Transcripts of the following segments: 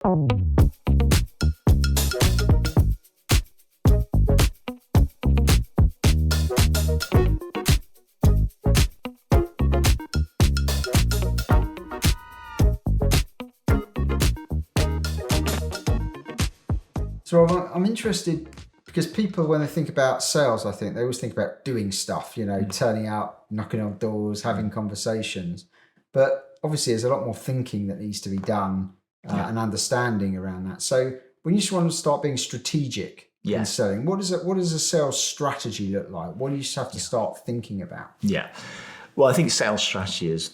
So I'm interested because people, when they think about sales, I think they always think about doing stuff, turning out, knocking on doors, having conversations. But obviously there's a lot more thinking that needs to be done and understanding around that. So when you just want to start being strategic in selling, what does a sales strategy look like? What do you have to start thinking about? Yeah. Well, I think sales strategy is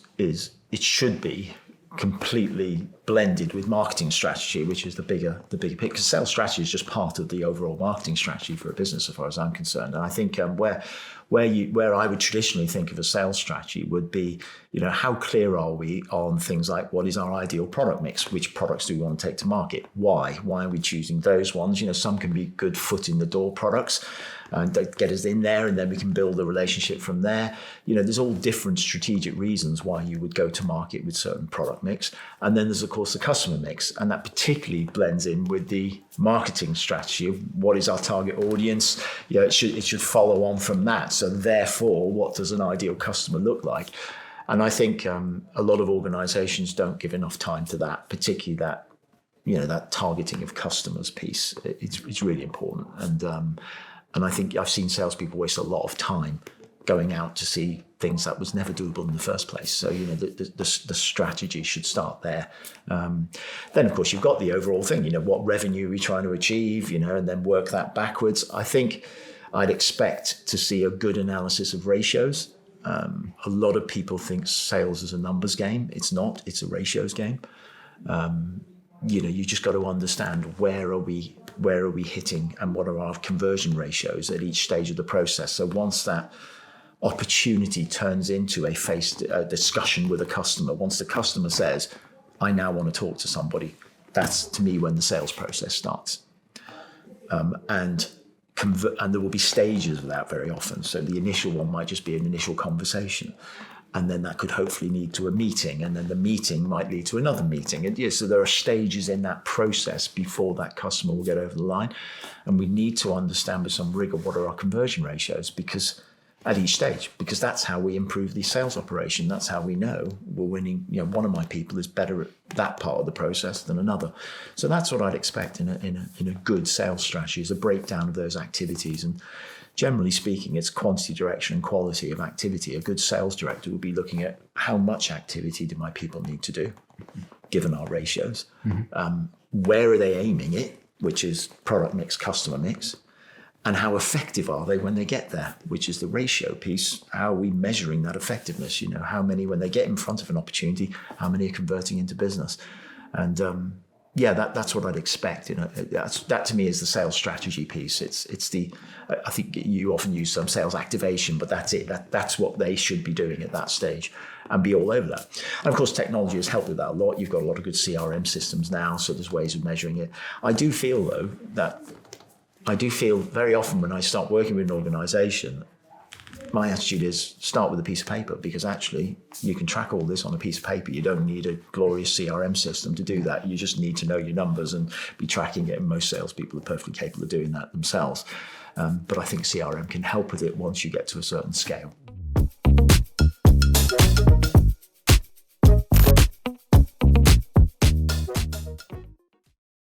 it should be completely blended with marketing strategy, which is the bigger picture. Because sales strategy is just part of the overall marketing strategy for a business, as far as I'm concerned. And I think where I would traditionally think of a sales strategy would be, how clear are we on things like what is our ideal product mix? Which products do we want to take to market? Why? Why are we choosing those ones? Some can be good foot in the door products and get us in there, and then we can build a relationship from there. There's all different strategic reasons why you would go to market with certain product mix. And then there's, of course, the customer mix. And that particularly blends in with the marketing strategy of what is our target audience. It should follow on from that. So therefore, what does an ideal customer look like? And I think a lot of organizations don't give enough time to that, particularly that targeting of customers piece. It's really important. And I think I've seen salespeople waste a lot of time going out to see things that was never doable in the first place. So, the strategy should start there. Then, of course, you've got the overall thing, what revenue are we trying to achieve, and then work that backwards. I think I'd expect to see a good analysis of ratios. A lot of people think sales is a numbers game. It's not. It's a ratios game. You just got to understand where are we hitting and what are our conversion ratios at each stage of the process. So once that opportunity turns into a discussion with a customer, once the customer says, I now want to talk to somebody, that's to me when the sales process starts. And there will be stages of that very often. So the initial one might just be an initial conversation. And then that could hopefully lead to a meeting, and then the meeting might lead to another meeting. And so there are stages in that process before that customer will get over the line. And we need to understand with some rigor what are our conversion ratios because at each stage, because that's how we improve the sales operation. That's how we know we're winning. One of my people is better at that part of the process than another. So that's what I'd expect in a good sales strategy, is a breakdown of those activities. And generally speaking, it's quantity, direction, and quality of activity. A good sales director will be looking at how much activity do my people need to do, given our ratios. Mm-hmm. Where are they aiming it, which is product mix, customer mix, and how effective are they when they get there, which is the ratio piece. How are we measuring that effectiveness? How many, when they get in front of an opportunity, how many are converting into business? And that's what I'd expect. That to me is the sales strategy piece. I think you often use some sales activation, but that's it. That's what they should be doing at that stage and be all over that. And of course, technology has helped with that a lot. You've got a lot of good CRM systems now, so there's ways of measuring it. I do feel very often when I start working with an organization, my attitude is start with a piece of paper, because actually you can track all this on a piece of paper. You don't need a glorious CRM system to do that. You just need to know your numbers and be tracking it. And most salespeople are perfectly capable of doing that themselves. But I think CRM can help with it once you get to a certain scale.